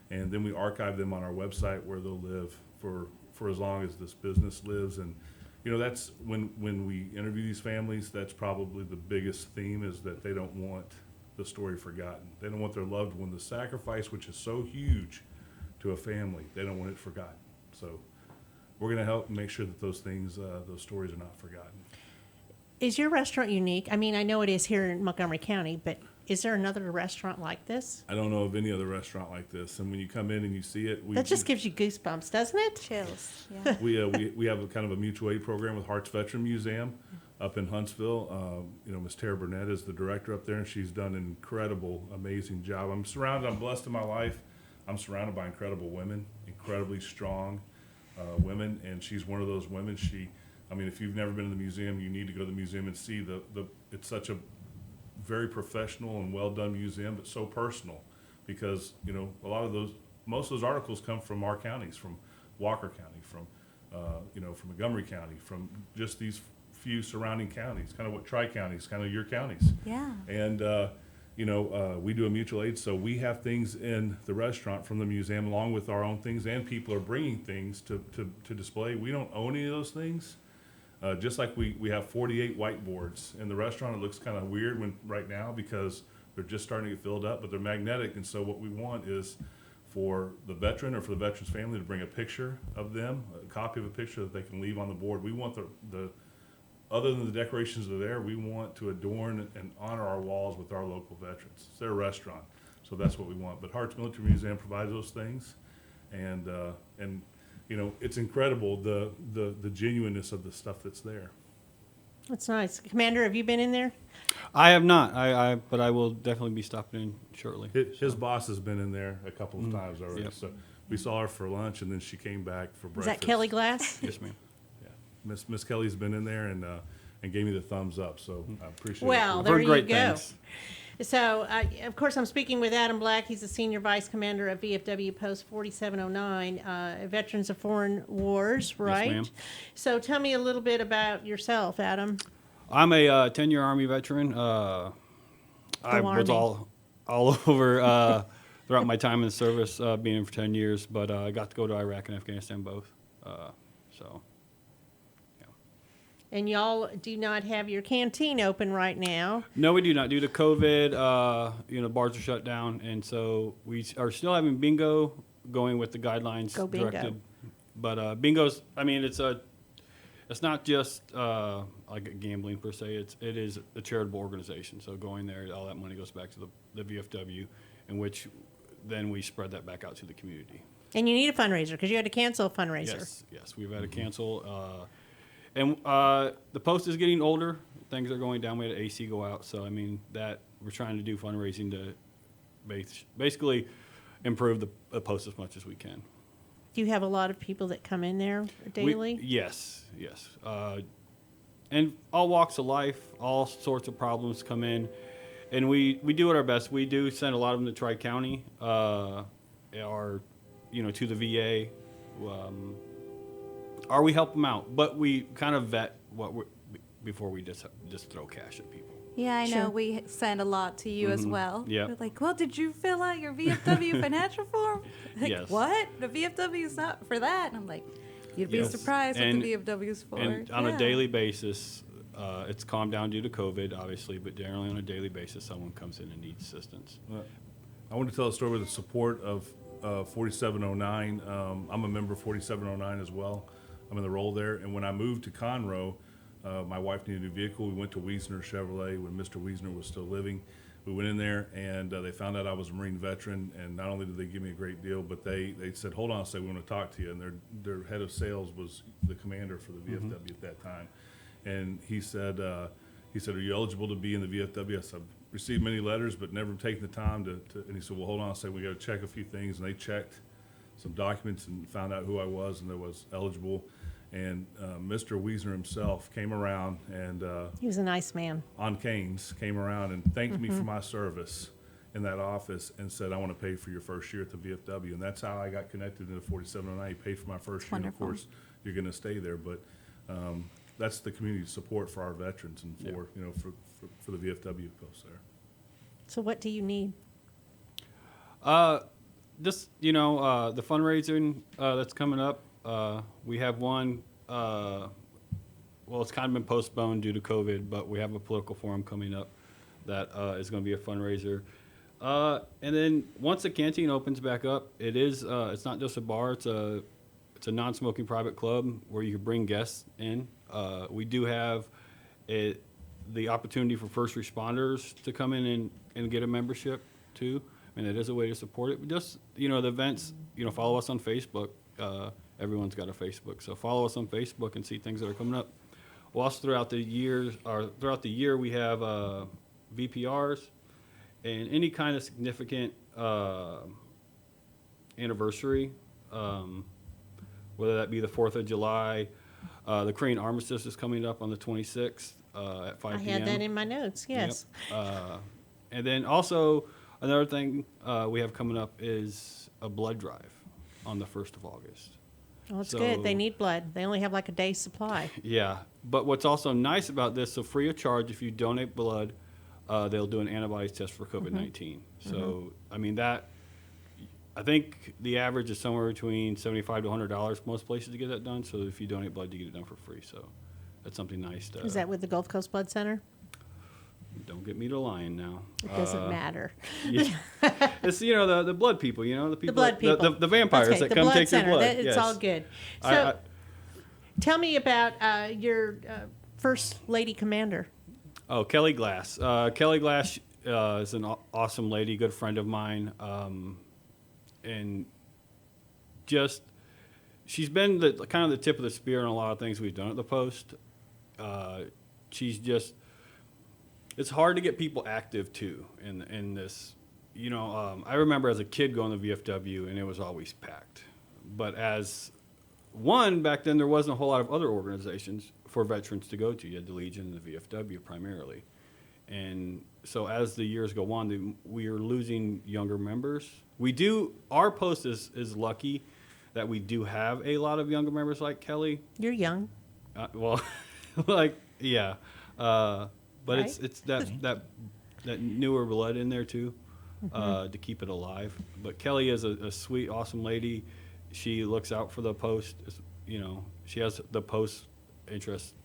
And then we archive them on our website where they'll live for as long as this business lives. And, that's when we interview these families, that's probably the biggest theme is that they don't want the story forgotten. They don't want their loved one, the sacrifice, which is so huge to a family, they don't want it forgotten. So we're going to help make sure that those things, those stories are not forgotten. Is your restaurant unique? I mean, I know it is here in Montgomery County, but is there another restaurant like this? I don't know of any other restaurant like this. And when you come in and you see it, That just gives you goosebumps, doesn't it? Chills. Yeah. we have a kind of a mutual aid program with Hart's Veteran Museum up in Huntsville. Miss Tara Burnett is the director up there, and she's done an incredible, amazing job. I'm blessed in my life. I'm surrounded by incredible women, incredibly strong women, and she's one of those women. If you've never been to the museum, you need to go to the museum and see it's such a very professional and well done museum, but so personal because, most of those articles come from our counties, from Walker County, from Montgomery County, from just these few surrounding counties, kind of what tri-counties, kind of your counties. Yeah. And, we do a mutual aid, so we have things in the restaurant from the museum along with our own things, and people are bringing things to display. We don't own any of those things. Just like we have 48 whiteboards in the restaurant. It looks kind of weird right now because they're just starting to get filled up, but they're magnetic. And so what we want is for the veteran or for the veteran's family to bring a picture of them, a copy of a picture that they can leave on the board. We want the other than the decorations that are there, we want to adorn and honor our walls with our local veterans. It's their restaurant, so that's what we want. But Hart's Military Museum provides those things, and it's incredible the genuineness of the stuff that's there. That's nice. Commander, have you been in there? I have not, but I will definitely be stopping in shortly. His boss has been in there a couple of times already. Yep. So we saw her for lunch, and then she came back for Is breakfast. that Kelly Glass? Yes, ma'am. Yeah, Miss Kelly's been in there and gave me the thumbs up. So I appreciate it. Well, there Heard you great go. things. So, of course, I'm speaking with Adam Black. He's the Senior Vice Commander of VFW Post 4709, Veterans of Foreign Wars, right? ma'am. So tell me a little bit about yourself, Adam. I'm a 10-year Army veteran. I was Army. all over throughout my time in the service, being in for 10 years, but I got to go to Iraq and Afghanistan both. So, yeah. And y'all do not have your canteen open right now. No, we do not. Due to COVID, bars are shut down, and so we are still having bingo going with the guidelines Go bingo. directed. But bingo's, it's not just like gambling per se. It is a charitable organization. So going there, all that money goes back to the VFW, in which then we spread that back out to the community. And you need a fundraiser because you had to cancel a fundraiser. Yes, we've had to cancel. And the post is getting older. Things are going down. We had AC go out. So, that we're trying to do fundraising to basically improve the post as much as we can. Do you have a lot of people that come in there daily? Yes. And all walks of life, all sorts of problems come in. And we do it our best. We do send a lot of them to Tri-County to the VA. Or we help them out. But we kind of vet before we just throw cash at people. Yeah, I know. Sure. We send a lot to you as well. Yeah. We're like, well, did you fill out your VFW financial form? Like, Yes. what? The VFW is not for that. And I'm like, you'd be Yes. surprised And- what the VFW is for. And on Yeah. a daily basis, it's calmed down due to COVID, obviously, but generally on a daily basis, someone comes in and needs assistance. I want to tell a story with the support of 4709. I'm a member of 4709 as well. I'm in the role there. And when I moved to Conroe, My wife needed a new vehicle. We went to Wiesner Chevrolet when Mr. Wiesner was still living. We went in there, and they found out I was a Marine veteran, and not only did they give me a great deal, but they said, hold on a second, we want to talk to you. And their head of sales was the commander for the VFW at that time. And he said, are you eligible to be in the VFW? I said, I've received many letters, but never taken the time to and he said, well, hold on a second, we got to check a few things. And they checked some documents and found out who I was and I was eligible. And Mr. Wiesner himself came around and He was a nice man. on Canes came around and thanked me for my service in that office and said, I want to pay for your first year at the VFW. And that's how I got connected into 4709. He paid for my first year. And of course, you're going to stay there. But that's the community support for our veterans and for the VFW post there. So what do you need? Just, the fundraising that's coming up. We have one, it's kind of been postponed due to COVID, but we have a political forum coming up that is going to be a fundraiser. And then once the canteen opens back up, it's not just a bar, it's a non-smoking private club where you can bring guests in. We do have the opportunity for first responders to come in and get a membership too. And it is a way to support it. But just, the events, follow us on Facebook. Everyone's got a Facebook, so follow us on Facebook and see things that are coming up. Well, also throughout the year, we have VPRs and any kind of significant anniversary, whether that be the 4th of July. The Korean Armistice is coming up on the 26th at 5 p.m. I had that in my notes, yes. Yep. And then also another thing we have coming up is a blood drive on the 1st of August. Oh, it's good. They need blood. They only have like a day's supply. Yeah. But what's also nice about this, so free of charge, if you donate blood, they'll do an antibodies test for COVID-19. So, I think the average is somewhere between $75 to $100 most places to get that done. So if you donate blood, you get it done for free. So that's something nice. Is that with the Gulf Coast Blood Center? Don't get me to lying now. It doesn't matter. Yeah. It's, the blood people, the people. The blood people. The vampires that come take your blood. It's yes. all good. So tell me about your First Lady Commander. Oh, Kelly Glass. Kelly Glass is an awesome lady, good friend of mine. And just, she's been kind of the tip of the spear on a lot of things we've done at the Post. She's just, it's hard to get people active too in this. I remember as a kid going to VFW and it was always packed. But back then there wasn't a whole lot of other organizations for veterans to go to. You had the Legion and the VFW primarily. And so as the years go on, we are losing younger members. Our Post is lucky that we do have a lot of younger members like Kelly. You're young. Yeah. But right? it's that newer blood in there too, to keep it alive. But Kelly is a sweet, awesome lady. She looks out for the Post. She has the Post interest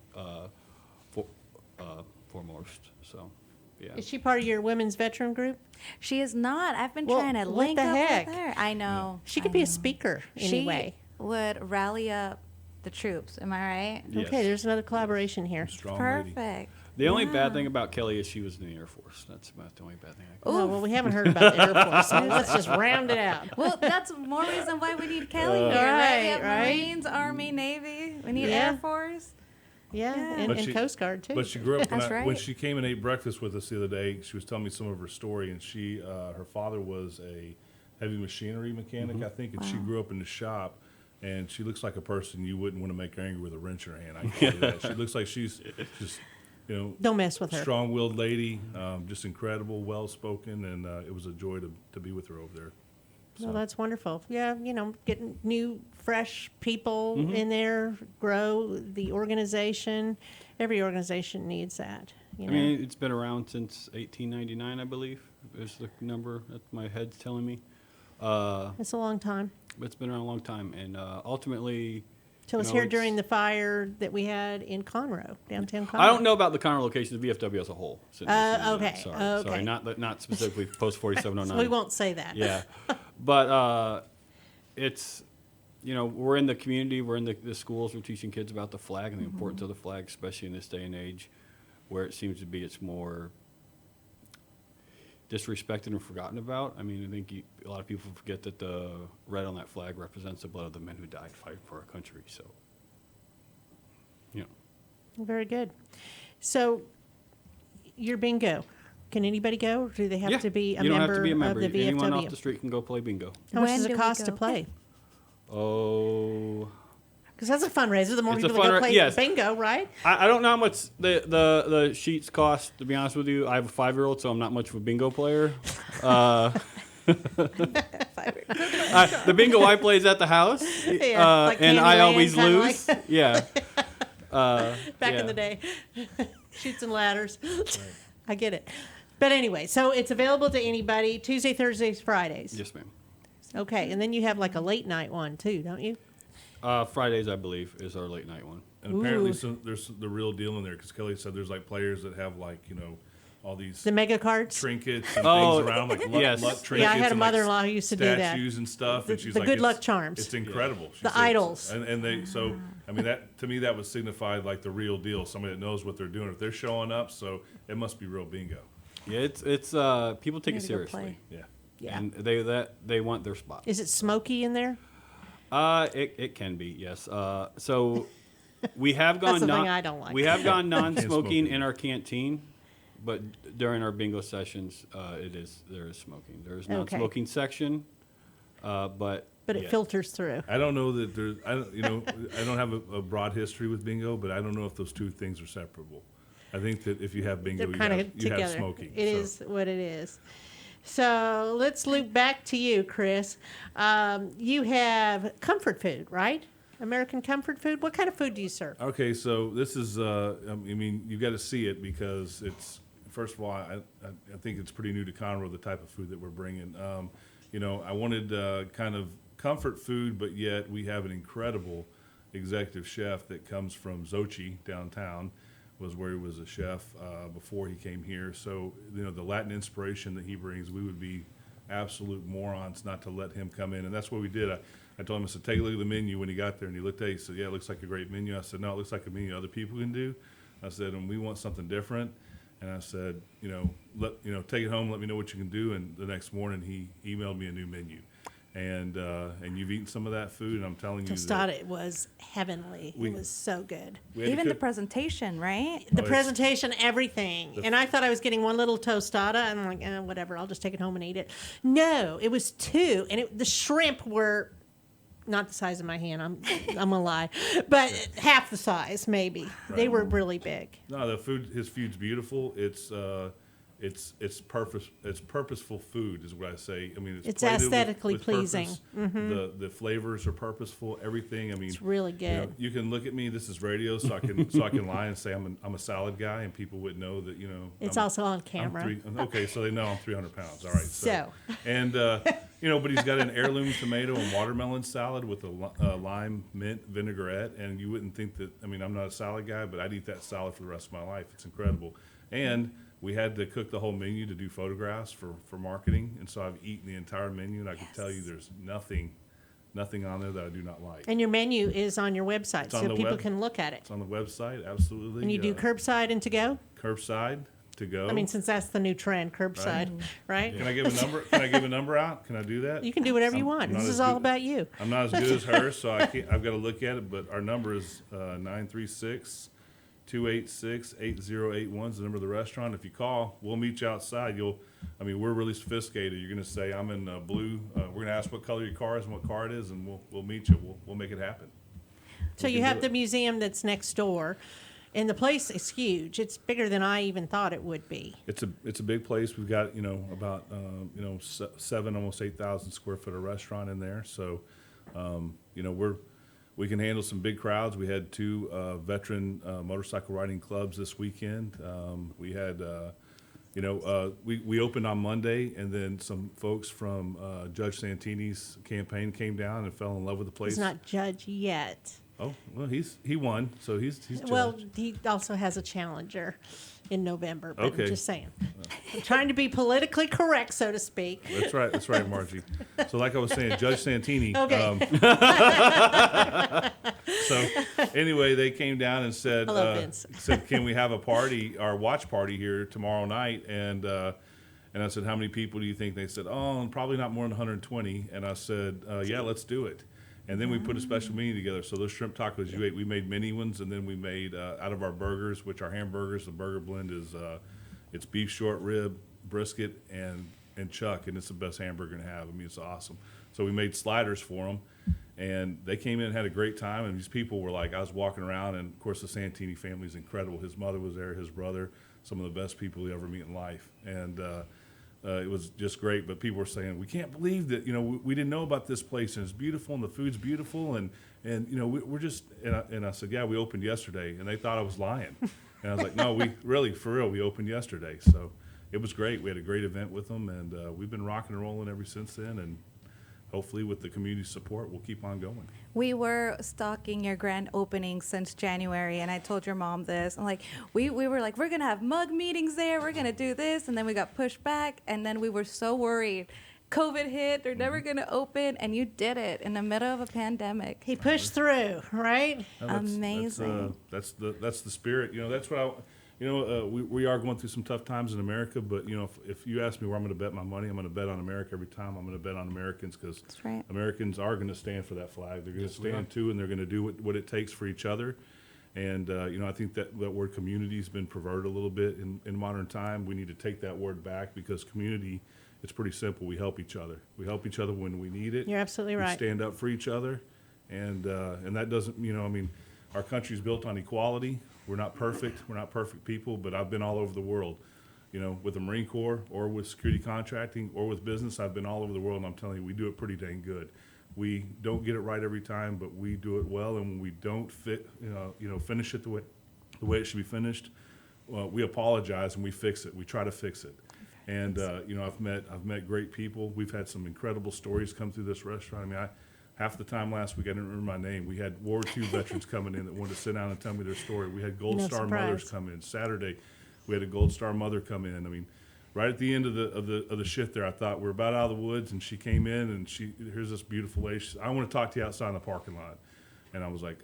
foremost. So, yeah. Is she part of your women's veteran group? She is not. I've been trying to link up with her. I know. She could be a speaker anyway. She would rally up the troops. Am I right? Yes. Okay, there's another collaboration here. Strong Perfect. Lady. The only bad thing about Kelly is she was in the Air Force. That's about the only bad thing I can well, we haven't heard about the Air Force. So let's just round it out. Well, that's more reason why we need Kelly here, right? We have right. Marines, Army, Navy. We need Air Force. Yeah. And Coast Guard, too. But she grew up, That's when she came and ate breakfast with us the other day, she was telling me some of her story, and her father was a heavy machinery mechanic, I think, and she grew up in the shop. And she looks like a person you wouldn't want to make angry with a wrench in her hand. I can tell you that. She looks like she's just, don't mess with her. Strong-willed lady, just incredible, well-spoken, and it was a joy to be with her over there. So. Well, that's wonderful. Yeah, getting new, fresh people in there, grow the organization. Every organization needs that. It's been around since 1899, I believe, is the number that my head's telling me. It's a long time. It's been around a long time, and ultimately... So it's here during the fire that we had in Conroe, downtown Conroe. I don't know about the Conroe location, the VFW as a whole. Okay. Sorry, not specifically post 4709. So we won't say that. Yeah, but it's we're in the community, we're in the schools, we're teaching kids about the flag and the importance of the flag, especially in this day and age where it seems to be it's more disrespected and forgotten about. I mean, I think a lot of people forget that the red on that flag represents the blood of the men who died fighting for our country. So, Very good. So, your bingo. Can anybody go, or do they have to be a you don't member have to be a member. of the VFW? Anyone off the street can go play bingo. How much When does do it we cost to go? play? Oh, Because that's a fundraiser. The more It's a people that go play yes. bingo, right? I don't know how much the sheets cost, to be honest with you. I have a 5-year-old, so I'm not much of a bingo player. The bingo I play is at the house, like and I Candyland, always kinda lose. Yeah. Back in the day. Shoots and ladders. I get it. But anyway, so it's available to anybody Tuesday, Thursdays, Fridays. Yes, ma'am. Okay, and then you have like a late night one too, don't you? Fridays, I believe, is our late night one. And apparently there's the real deal in there because Kelly said there's like players that have like, all these The mega cards. trinkets and Oh, things around, like yes. luck trinkets. Yeah, I had a and, like, mother-in-law who used to do that. statues and stuff. And she's The like, good luck it's- charms. It's incredible. She The said. idols. And they, so, I mean, that, to me, that would signify like the real deal. Somebody that knows what they're doing. If they're showing up, so it must be real bingo. Yeah, it's people take it Gotta go seriously. play. Yeah. Yeah. And they want their spot. Is it smoky in there? It can be, yes. So we have gone That's the thing I don't like. We have gone non-smoking smoking. in our canteen, but during our bingo sessions, there is smoking. There is non-smoking section, but But it yeah. filters through. I don't know that there's, I don't have a broad history with bingo, but I don't know if those two things are separable. I think that if you have bingo, They're you kind have, of you together. have smoking. It is what it is. So let's loop back to you, Chris. You have comfort food, right? American comfort food. What kind of food do you serve? Okay, so this is, I mean, you've got to see it because it's, first of all, I think it's pretty new to Conroe, the type of food that we're bringing. I wanted kind of comfort food, but yet we have an incredible executive chef that comes from Xochitl downtown, was where he was a chef before he came here. So, the Latin inspiration that he brings, we would be absolute morons not to let him come in. And that's what we did. I told him, I said, take a look at the menu when he got there. And he looked at it, he said, yeah, it looks like a great menu. I said, no, it looks like a menu other people can do. I said, and we want something different. And I said, take it home, let me know what you can do. And the next morning he emailed me a new menu. And you've eaten some of that food, and I'm telling you that Tostada was heavenly. It was so good. we had to Even the cook- presentation, right? The it's- presentation, everything. And I thought I was getting one little tostada, and I'm like, whatever, I'll just take it home and eat it. No, it was two, and the shrimp were not the size of my hand. I'm gonna lie, but half the size maybe. They were really big. No, his food's beautiful. It's purposeful food is what I say. I mean, It's plated aesthetically with pleasing. purpose. The flavors are purposeful. Everything. I mean, It's really good. You can look at me. This is radio, so I can lie and say I'm a salad guy, and people would know that. It's I'm- also on I'm camera. okay, so they know I'm 300 pounds. All right. So. And but he's got an heirloom tomato and watermelon salad with a lime mint vinaigrette, and you wouldn't think that. I mean, I'm not a salad guy, but I'd eat that salad for the rest of my life. It's incredible. And we had to cook the whole menu to do photographs for marketing, and so I've eaten the entire menu, and I can tell you there's nothing on there that I do not like. And your menu is on your website, It's on so the people web- can look at it. It's on the website, absolutely. And you do curbside and to go? curbside to go. I mean, since that's the new trend, curbside, right? Can I give a number? Can I give a number out? Can I do that? You can do whatever you I'm want. not This as is all good- about you. I'm not as good as her, so I've got to look at it. But our number is 936-286-8081 is the number of the restaurant. If you call, we'll meet you outside. We're really sophisticated. You're going to say, I'm in blue. We're going to ask what color your car is and what car it is, and we'll meet you. We'll make it happen. So We you can have do the it. museum that's next door, and the place is huge. It's bigger than I even thought it would be. It's a big place. We've got about 7 almost 8,000 square foot of restaurant in there. So we can handle some big crowds. We had 2 veteran motorcycle riding clubs this weekend. We had we opened on Monday, and then some folks from Judge Santini's campaign came down and fell in love with the place. He's not judge yet. Oh, well, he won, so he's judged. Well, he also has a challenger in November, but Okay. I'm just saying. I'm trying to be politically correct, so to speak. That's right, Margie. So like I was saying, Judge Santini. Okay. So anyway, they came down and said, Hello, Vince. said, can we have a party, our watch party here tomorrow night? And I said, how many people do you think? They said, oh, probably not more than 120. And I said, yeah, let's do it. And then we put a special menu together. So those shrimp tacos you ate, we made mini ones, and then we made out of our burgers, which our hamburgers, the burger blend is it's beef short rib, brisket, and chuck, and it's the best hamburger to have. I mean, it's awesome. So we made sliders for them, and they came in and had a great time. And these people were like, I was walking around, and of course the Santini family is incredible. His mother was there, his brother, some of the best people you ever meet in life, and it was just great. But people were saying, we can't believe that, we didn't know about this place, and it's beautiful, and the food's beautiful, and we're just, and I said, yeah, we opened yesterday, and they thought I was lying. And I was like, no, we really, for real, we opened yesterday. So it was great. We had a great event with them, and we've been rocking and rolling ever since then, and hopefully with the community support, we'll keep on going. We were stalking your grand opening since January, and I told your mom this. I'm like, we were like, we're going to have mug meetings there. We're going to do this. And then we got pushed back, and then we were so worried. COVID hit, they're never going to open, and you did it in the middle of a pandemic. He pushed through, right? Amazing. That's the spirit. That's what we are going through some tough times in America, but if you ask me where I'm going to bet my money, I'm going to bet on America every time. I'm going to bet on Americans, because right. Americans are going to stand for that flag. They're going to stand too, and they're going to do what it takes for each other. And I think that word community has been perverted a little bit in modern time. We need to take that word back, because community, it's pretty simple. We help each other. We help each other when we need it. You're absolutely right. We stand up for each other, and that doesn't, our country's built on equality. We're not perfect. We're not perfect people, but I've been all over the world, with the Marine Corps or with security contracting or with business. I've been all over the world, and I'm telling you, we do it pretty dang good. We don't get it right every time, but we do it well, and when we don't finish it the way it should be finished, we apologize and we fix it. We try to fix it. And I've met great people. We've had some incredible stories come through this restaurant. Half the time last week I didn't remember my name. We had World War II veterans coming in that wanted to sit down and tell me their story. We had Gold Star mothers come in. Saturday we had a Gold Star mother come in. Right at the end of the shift there, I thought we're about out of the woods, and she came in, and here's this beautiful lady. She said, I want to talk to you outside in the parking lot. And I was like,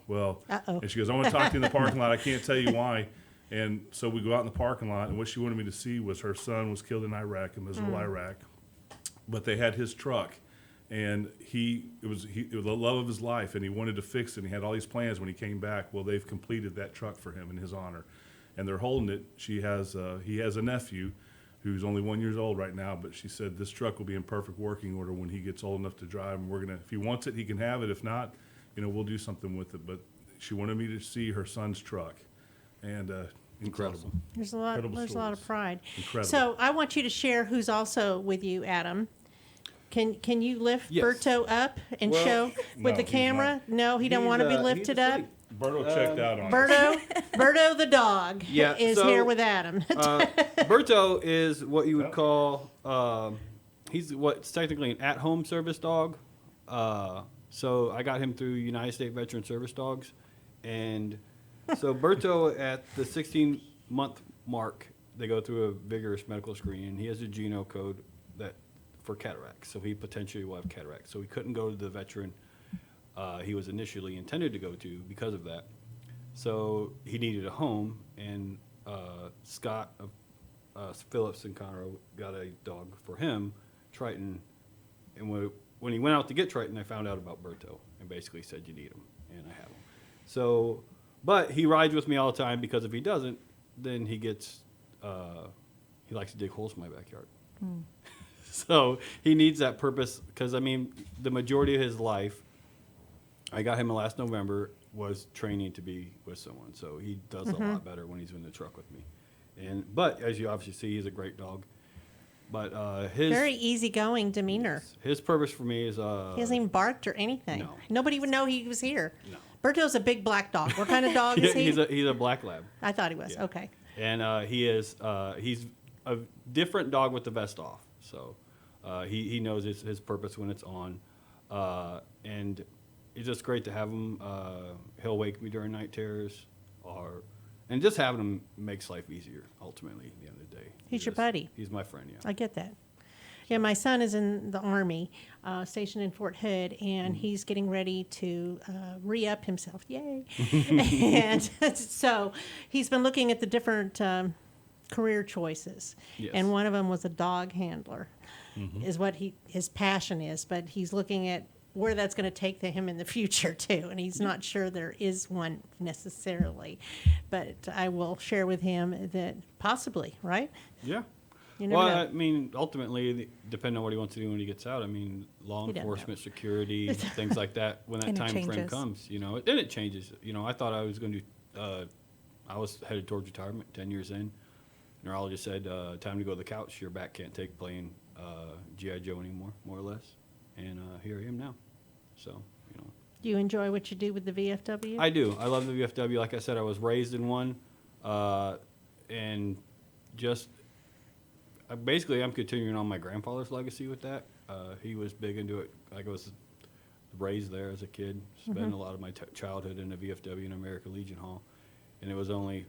well. Uh-oh. And she goes, I want to talk to you in the parking lot. I can't tell you why. And so we go out in the parking lot, and what she wanted me to see was her son was killed in Iraq, in miserable Iraq. But they had his truck, and it was the love of his life, and he wanted to fix it, and he had all these plans when he came back. Well, they've completed that truck for him in his honor, and they're holding it. He has a nephew who's only 1 year old right now, but she said this truck will be in perfect working order when he gets old enough to drive, and if he wants it, he can have it. If not, we'll do something with it. But she wanted me to see her son's truck. And incredible. There's a lot of pride. Incredible. So I want you to share who's also with you, Adam. Can you lift Yes. Berto up and show with No, the he's camera? No, he don't want to be lifted up. Berto checked out on it. Berto the dog is so, here with Adam. Berto is what you would call, he's what's technically an at-home service dog. So I got him through United States Veteran Service Dogs. And so Berto, at the 16-month mark, they go through a vigorous medical screening. He has a geno code for cataracts, so he potentially will have cataracts. So he couldn't go to the veteran he was initially intended to go to because of that. So he needed a home, and Scott Phillips in Conroe got a dog for him, Triton. And when he went out to get Triton, I found out about Berto and basically said, you need him, and I have him. So, but he rides with me all the time, because if he doesn't, then he gets, he likes to dig holes in my backyard. So he needs that purpose, because, the majority of his life, I got him last November, was training to be with someone. So he does a lot better when he's in the truck with me. But as you obviously see, he's a great dog. But his Very easygoing demeanor. his purpose for me is He hasn't even barked or anything. No. Nobody would know he was here. No. Berto's a big black dog. What kind of dog is he? he's a black lab, I thought he was. Yeah. Okay. and he's a different dog with the vest off. So he knows his purpose when it's on, and it's just great to have him. He'll wake me during night terrors, and just having him makes life easier. Ultimately, at the end of the day, He's your buddy. He's my friend. Yeah, I get that. Yeah, my son is in the Army, stationed in Fort Hood, and he's getting ready to re-up himself. Yay! And so he's been looking at the different career choices, and one of them was a dog handler, is what his passion is. But he's looking at where that's going to take him in the future too, and he's not sure there is one necessarily. But I will share with him that possibly, right? Yeah. You never know. I mean, ultimately, depending on what he wants to do when he gets out, I mean, law enforcement, security, things like that, when that time frame comes, and it changes. I thought I was going to do, I was headed towards retirement 10 years in. Neurologist said, time to go to the couch. Your back can't take playing G.I. Joe anymore, more or less. And here I am now. So, Do you enjoy what you do with the VFW? I do. I love the VFW. Like I said, I was raised in one. And just... basically, I'm continuing on my grandfather's legacy with that. He was big into it. I was raised there as a kid, spent a lot of my childhood in the VFW and American Legion Hall. And it was only,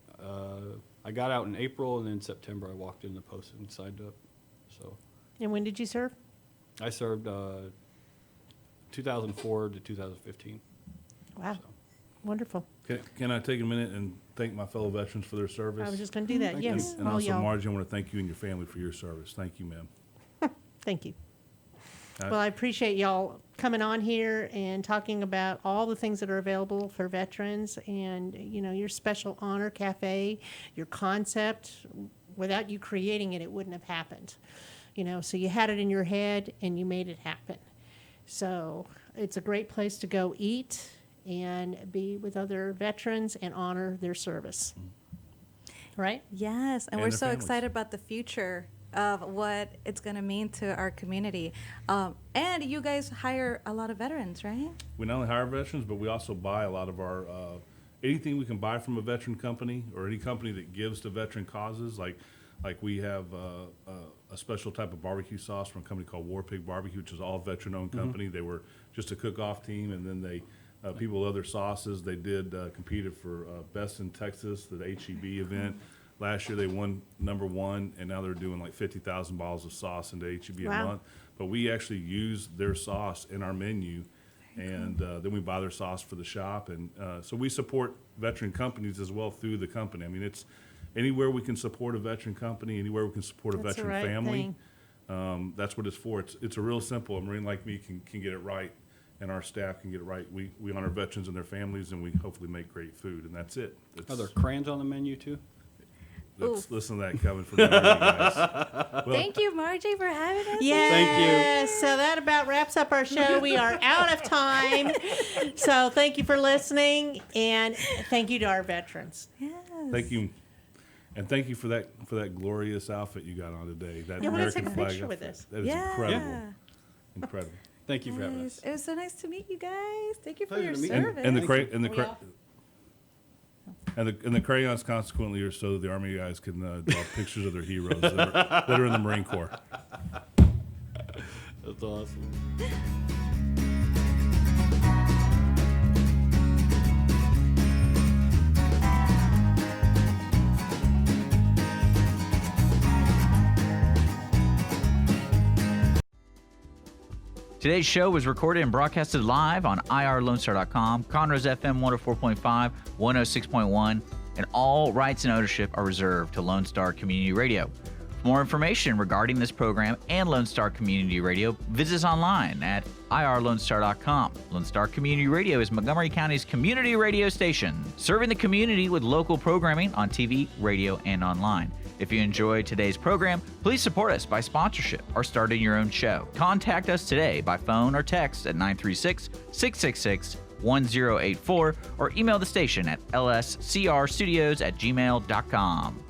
I got out in April, and in September I walked in the post and signed up. So. And when did you serve? I served 2004 to 2015. Wow. So. Wonderful. Can I take a minute and thank my fellow veterans for their service? I was just going to do that, yes. And also, Margie, I want to thank you and your family for your service. Thank you, ma'am. Thank you. Well, I appreciate y'all coming on here and talking about all the things that are available for veterans and, your special honor cafe, your concept. Without you creating it, it wouldn't have happened. So you had it in your head and you made it happen. So it's a great place to go eat and be with other veterans and honor their service. Right? Yes, and we're so excited about the future of what it's going to mean to our community. And you guys hire a lot of veterans, right? We not only hire veterans, but we also buy a lot of our, anything we can buy from a veteran company or any company that gives to veteran causes. Like we have a special type of barbecue sauce from a company called War Pig Barbecue, which is all veteran-owned company. They were just a cook-off team, and then they people with other sauces. They competed for Best in Texas, the HEB event. Last year they won #1, and now they're doing like 50,000 bottles of sauce into HEB a month. But we actually use their sauce in our menu, and then we buy their sauce for the shop. And so we support veteran companies as well through the company. I mean, it's anywhere we can support a veteran company, anywhere we can support a veteran family. That's what it's for. It's a real simple. A Marine like me can get it right, and our staff can get it right. We honor veterans and their families, and we hopefully make great food, and that's it. Are there crayons on the menu too? Let's listen to that coming from the guys. Well, thank you, Margie, for having us. Yes. Thank you. So that about wraps up our show. We are out of time. So thank you for listening, and thank you to our veterans. Yes. Thank you. And thank you for that glorious outfit you got on today. That You want to American take a flag picture with outfit. us? That is incredible. Incredible. Thank you for having us. It was so nice to meet you guys. Thank you for Pleasure your to meet you. service. And the crayons consequently are so the Army guys can draw pictures of their heroes that are in the Marine Corps. That's awesome. Today's show was recorded and broadcasted live on irlonestar.com, Conroe's FM 104.5, 106.1, and all rights and ownership are reserved to Lone Star Community Radio. For more information regarding this program and Lone Star Community Radio, visit us online at irlonestar.com. Lone Star Community Radio is Montgomery County's community radio station, serving the community with local programming on TV, radio, and online. If you enjoyed today's program, please support us by sponsorship or starting your own show. Contact us today by phone or text at 936-666-1084 or email the station at lscrstudios@gmail.com.